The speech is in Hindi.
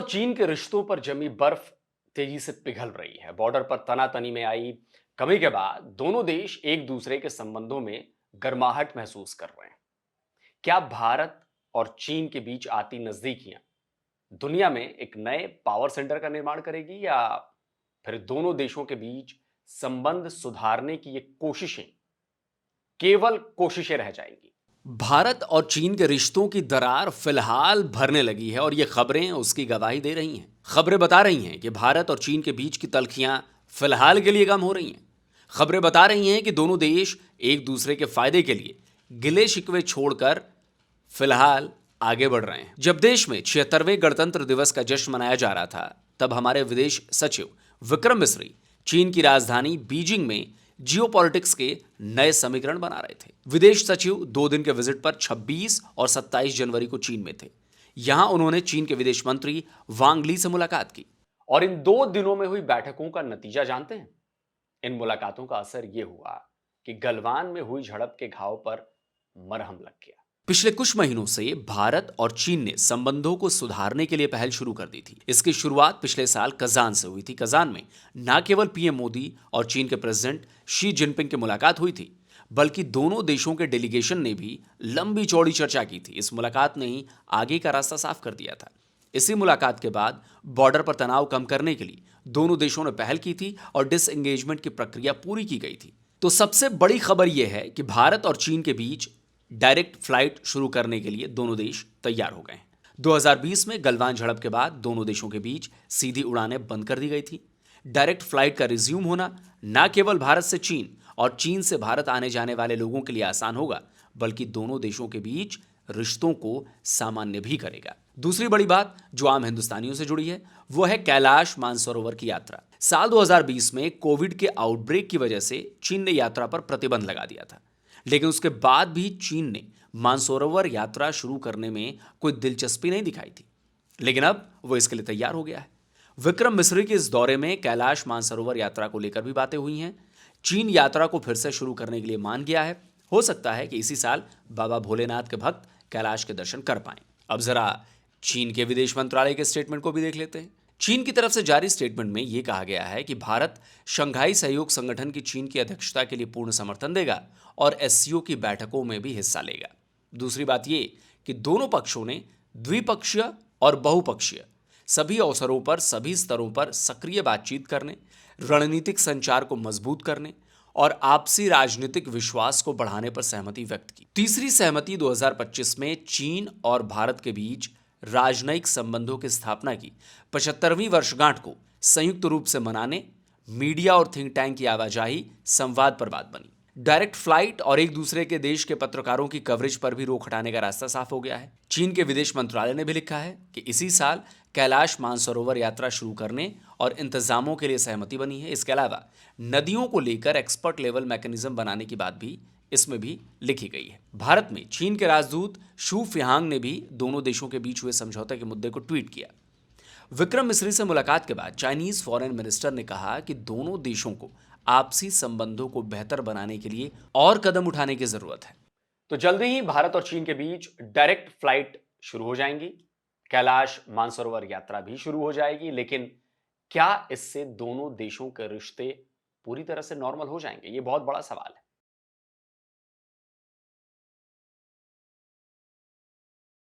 और चीन के रिश्तों पर जमी बर्फ तेजी से पिघल रही है। बॉर्डर पर तनातनी में आई कमी के बाद दोनों देश एक दूसरे के संबंधों में गर्माहट महसूस कर रहे हैं। क्या भारत और चीन के बीच आती नजदीकियां दुनिया में एक नए पावर सेंटर का निर्माण करेगी, या फिर दोनों देशों के बीच संबंध सुधारने की ये कोशिशें केवल कोशिशें रह जाएंगी? भारत और चीन के रिश्तों की दरार फिलहाल भरने लगी है और ये खबरें उसकी गवाही दे रही हैं। खबरें बता रही हैं कि भारत और चीन के बीच की तल्खियां फिलहाल के लिए कम हो रही हैं। खबरें बता रही हैं कि दोनों देश एक दूसरे के फायदे के लिए गिले शिकवे छोड़कर फिलहाल आगे बढ़ रहे हैं। जब देश में 76वें गणतंत्र दिवस का जश्न मनाया जा रहा था, तब हमारे विदेश सचिव विक्रम मिस्री चीन की राजधानी बीजिंग में जियोपॉलिटिक्स के नए समीकरण बना रहे थे। विदेश सचिव 2 दिन के विजिट पर 26 और 27 जनवरी को चीन में थे। यहां उन्होंने चीन के विदेश मंत्री वांग ली से मुलाकात की। और इन 2 दिनों में हुई बैठकों का नतीजा जानते हैं? इन मुलाकातों का असर यह हुआ कि गलवान में हुई झड़प के घाव पर मरहम लग गया। पिछले कुछ महीनों से भारत और चीन ने संबंधों को सुधारने के लिए पहल शुरू कर दी थी। इसकी शुरुआत पिछले साल कजान से हुई थी। कजान में न केवल पीएम मोदी और चीन के प्रेसिडेंट शी जिनपिंग की मुलाकात हुई थी, बल्कि दोनों देशों के डेलीगेशन ने भी लंबी चौड़ी चर्चा की थी। इस मुलाकात ने ही आगे का रास्ता साफ कर दिया था। इसी मुलाकात के बाद बॉर्डर पर तनाव कम करने के लिए दोनों देशों ने पहल की थी और डिसएंगेजमेंट की प्रक्रिया पूरी की गई थी। तो सबसे बड़ी खबर यह है कि भारत और चीन के बीच डायरेक्ट फ्लाइट शुरू करने के लिए दोनों देश तैयार हो गए हैं। 2020 में गलवान झड़प के बाद दोनों देशों के बीच सीधी उड़ानें बंद कर दी गई थी। डायरेक्ट फ्लाइट का रिज्यूम होना न केवल भारत से चीन और चीन से भारत आने जाने वाले लोगों के लिए आसान होगा, बल्कि दोनों देशों के बीच रिश्तों को सामान्य भी करेगा। दूसरी बड़ी बात जो आम हिंदुस्तानियों से जुड़ी है, वो है कैलाश मानसरोवर की यात्रा। साल 2020 में कोविड के आउटब्रेक की वजह से चीन ने यात्रा पर प्रतिबंध लगा दिया था, लेकिन उसके बाद भी चीन ने मानसरोवर यात्रा शुरू करने में कोई दिलचस्पी नहीं दिखाई थी। लेकिन अब वो इसके लिए तैयार हो गया है। विक्रम मिस्री के इस दौरे में कैलाश मानसरोवर यात्रा को लेकर भी बातें हुई हैं। चीन यात्रा को फिर से शुरू करने के लिए मान गया है। हो सकता है कि इसी साल बाबा भोलेनाथ के भक्त कैलाश के दर्शन कर पाएं। अब जरा चीन के विदेश मंत्रालय के स्टेटमेंट को भी देख लेते हैं। चीन की तरफ से जारी स्टेटमेंट में यह कहा गया है कि भारत शंघाई सहयोग संगठन की चीन की अध्यक्षता के लिए पूर्ण समर्थन देगा और एससीओ की बैठकों में भी हिस्सा लेगा। दूसरी बात यह कि दोनों पक्षों ने द्विपक्षीय और बहुपक्षीय सभी अवसरों पर सभी स्तरों पर सक्रिय बातचीत करने, रणनीतिक संचार को मजबूत करने और आपसी राजनीतिक विश्वास को बढ़ाने पर सहमति व्यक्त की। तीसरी सहमति 2025 में चीन और भारत के बीच राजनयिक संबंधों की स्थापना की 75वीं वर्षगांठ को संयुक्त रूप से मनाने, मीडिया और थिंक टैंक की आवाजाही संवाद पर बात बनी। डायरेक्ट फ्लाइट और एक दूसरे के देश के पत्रकारों की कवरेज पर भी रोक हटाने का रास्ता साफ हो गया है। चीन के विदेश मंत्रालय ने भी लिखा है कि इसी साल कैलाश मानसरोवर यात्रा शुरू करने और इंतजामों के लिए सहमति बनी है। इसके अलावा नदियों को लेकर एक्सपर्ट लेवल मैकेनिज्म बनाने की बात भी इसमें भी लिखी गई है। भारत में चीन के राजदूत शू फियांग ने भी दोनों देशों के बीच हुए समझौते के मुद्दे को ट्वीट किया। विक्रम मिस्री से मुलाकात के बाद चाइनीज फॉरेन मिनिस्टर ने कहा कि दोनों देशों को आपसी संबंधों को बेहतर बनाने के लिए और कदम उठाने की जरूरत है। तो जल्दी ही भारत और चीन के बीच डायरेक्ट फ्लाइट शुरू हो जाएंगी, कैलाश मानसरोवर यात्रा भी शुरू हो जाएगी, लेकिन क्या इससे दोनों देशों के रिश्ते पूरी तरह से नॉर्मल हो जाएंगे? ये बहुत बड़ा सवाल है।